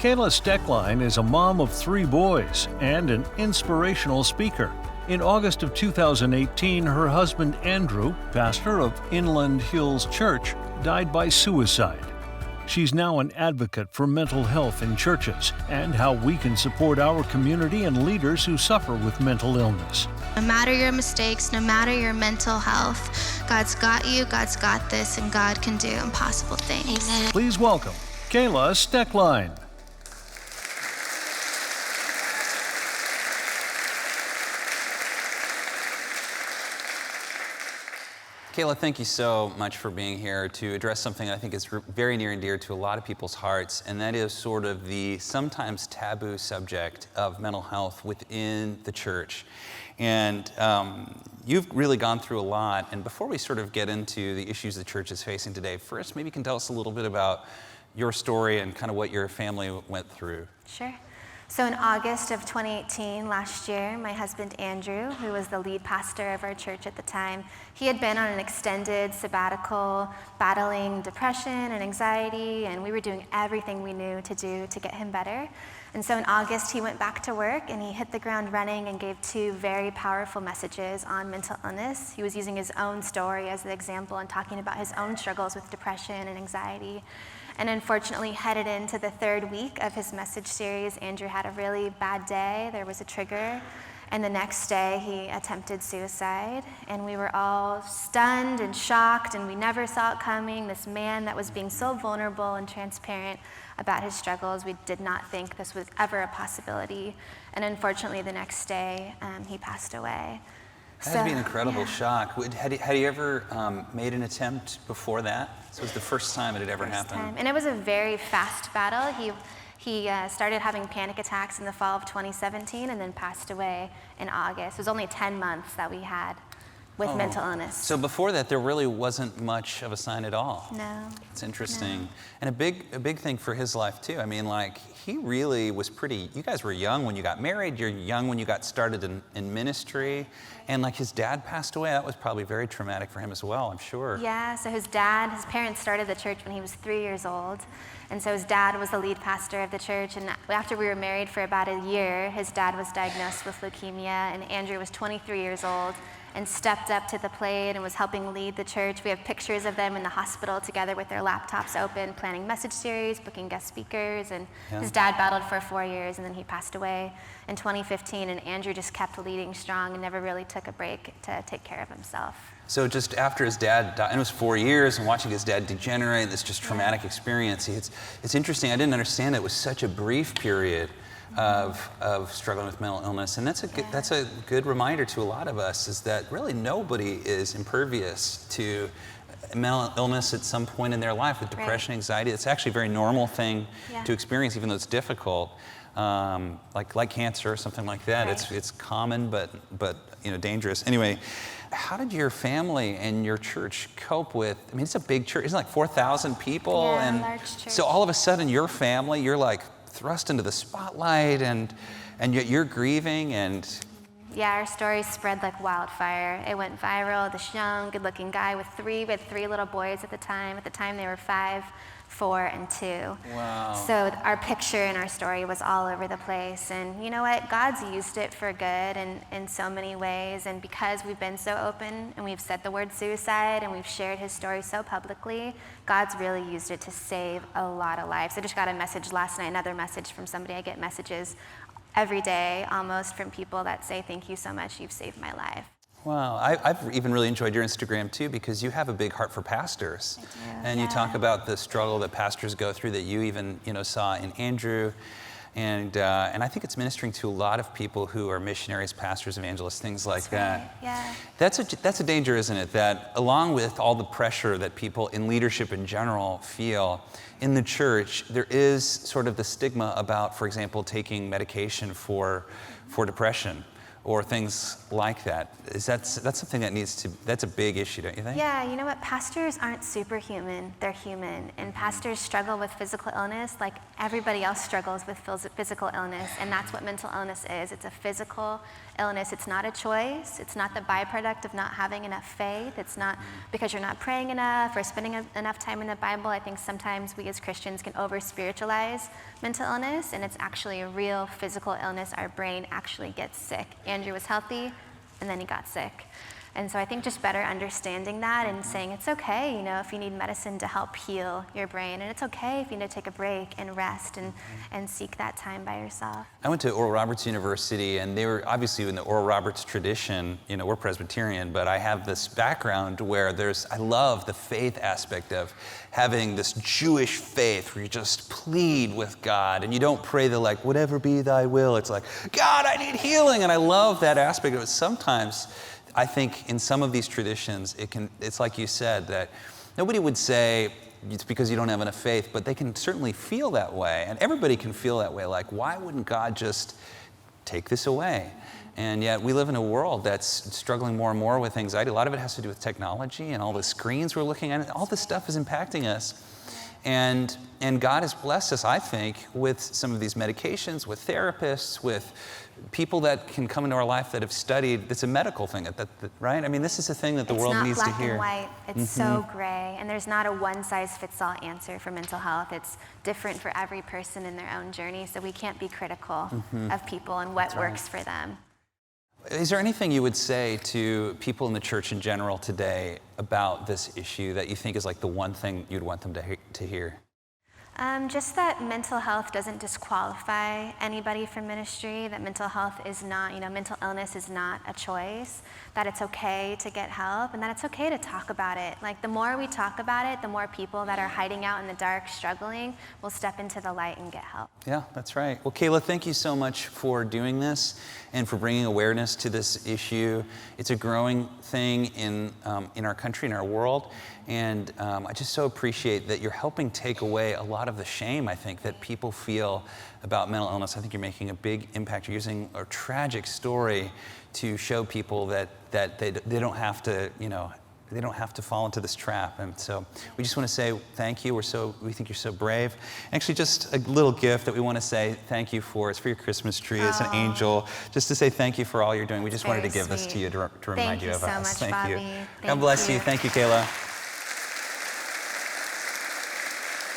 Kayla Stoecklein is a mom of 3 boys and an inspirational speaker. In August of 2018, her husband Andrew, pastor of Inland Hills Church, died by suicide. She's now an advocate for mental health in churches and how we can support our community and leaders who suffer with mental illness. No matter your mistakes, no matter your mental health, God's got you, God's got this, and God can do impossible things. Amen. Please welcome Kayla Stoecklein. Kayla, thank you so much for being here to address something I think is very near and dear to a lot of people's hearts, and that is sort of the sometimes taboo subject of mental health within the church. And you've really gone through a lot, and before we sort of get into the issues the church is facing today, first maybe you can tell us a little bit about your story and kind of what your family went through. Sure. So in August of 2018, last year, my husband Andrew, who was the lead pastor of our church at the time, he had been on an extended sabbatical battling depression and anxiety, and we were doing everything we knew to do to get him better. And so in August, he went back to work and he hit the ground running and gave 2 very powerful messages on mental illness. He was using his own story as the example and talking about his own struggles with depression and anxiety. And unfortunately, headed into the 3rd week of his message series, Andrew had a really bad day. There was a trigger. And the next day, he attempted suicide. And we were all stunned and shocked, and we never saw it coming. This man that was being so vulnerable and transparent about his struggles, we did not think this was ever a possibility. And unfortunately, the next day, he passed away. That had to be an incredible shock. Had he ever made an attempt before that? So it was the first time it had ever happened. And it was a very fast battle. He started having panic attacks in the fall of 2017 and then passed away in August. It was only 10 months that we had with mental illness. So before that, there really wasn't much of a sign at all. No. It's interesting. No. And a big thing for his life too. I mean, like, he really was you guys were young when you got married, you're young when you got started in ministry, and like his dad passed away. That was probably very traumatic for him as well, I'm sure. Yeah, so his parents started the church when he was 3 years old. And so his dad was the lead pastor of the church, and after we were married for about a year, his dad was diagnosed with leukemia, and Andrew was 23 years old and stepped up to the plate and was helping lead the church. We have pictures of them in the hospital together with their laptops open, planning message series, booking guest speakers, and his dad battled for 4 years, and then he passed away in 2015, and Andrew just kept leading strong and never really took a break to take care of himself. So just after his dad died, and it was 4 years, and watching his dad degenerate, this just traumatic experience. It's interesting, I didn't understand it was such a brief period of struggling with mental illness, and that's a good reminder to a lot of us, is that really nobody is impervious to mental illness at some point in their life with depression, anxiety. It's actually a very normal thing to experience, even though it's difficult, like cancer or something like that. It's common, but dangerous. Anyway, how did your family and your church cope with? I mean, it's a big church. Isn't it like 4,000 people? Yeah, and large church. So all of a sudden, your family, you're like thrust into the spotlight, and yet you're grieving, and yeah, our story spread like wildfire. It went viral. This young, good-looking guy we had 3 little boys at the time. At the time, they were 5, 4, and 2. Wow. So our picture and our story was all over the place. And you know what? God's used it for good and in so many ways. And because we've been so open and we've said the word suicide and we've shared his story so publicly, God's really used it to save a lot of lives. I just got a message last night, another message from somebody. I get messages every day almost from people that say, "Thank you so much, you've saved my life." Wow, I've even really enjoyed your Instagram too, because you have a big heart for pastors. I do, and you talk about the struggle that pastors go through that you even saw in Andrew. And I think it's ministering to a lot of people who are missionaries, pastors, evangelists, things like that. Yeah. That's a danger, isn't it? That along with all the pressure that people in leadership in general feel, in the church, there is sort of the stigma about, for example, taking medication for depression, or things like that. That's something that that's a big issue, don't you think? Yeah, you know what? Pastors aren't superhuman. They're human. And pastors struggle with physical illness like everybody else struggles with physical illness. And that's what mental illness is. It's a physical illness. It's not a choice. It's not the byproduct of not having enough faith. It's not because you're not praying enough or spending enough time in the Bible. I think sometimes we as Christians can over-spiritualize mental illness, and it's actually a real physical illness. Our brain actually gets sick. Andrew was healthy, and then he got sick. And so I think just better understanding that and saying it's okay, if you need medicine to help heal your brain, and it's okay if you need to take a break and rest and seek that time by yourself. I went to Oral Roberts University, and they were obviously in the Oral Roberts tradition. We're Presbyterian, but I have this background where I love the faith aspect of having this Jewish faith where you just plead with God, and you don't pray whatever be thy will. It's like, God, I need healing, and I love that aspect of it. Sometimes I think in some of these traditions, it's like you said, that nobody would say it's because you don't have enough faith, but they can certainly feel that way. And everybody can feel that way. Like, why wouldn't God just take this away? And yet we live in a world that's struggling more and more with anxiety. A lot of it has to do with technology and all the screens we're looking at. All this stuff is impacting us. And God has blessed us, I think, with some of these medications, with therapists, with people that can come into our life that have studied. It's a medical thing, right? I mean, this is a thing that the world needs to hear. It's not black and white. It's so gray. And there's not a one-size-fits-all answer for mental health. It's different for every person in their own journey. So we can't be critical of people and what works for them. Is there anything you would say to people in the church in general today about this issue that you think is like the one thing you'd want them to hear? Just that mental health doesn't disqualify anybody from ministry, that mental health is not, mental illness is not a choice, that it's okay to get help, and that it's okay to talk about it. Like, the more we talk about it, the more people that are hiding out in the dark, struggling, will step into the light and get help. Yeah, that's right. Well, Kayla, thank you so much for doing this and for bringing awareness to this issue. It's a growing thing in our country, in our world. And I just so appreciate that you're helping take away a lot of the shame, I think, that people feel about mental illness. I think you're making a big impact. You're using a tragic story to show people that they don't have to, they don't have to fall into this trap. And so we just want to say thank you. We think you're so brave. Actually, just a little gift that we want to say thank you for. It's for your Christmas tree. It's an angel. Just to say thank you for all you're doing. We just wanted to give this to you to remind you of us. Thank you so much, Bobby. God bless you. Thank you, Kayla.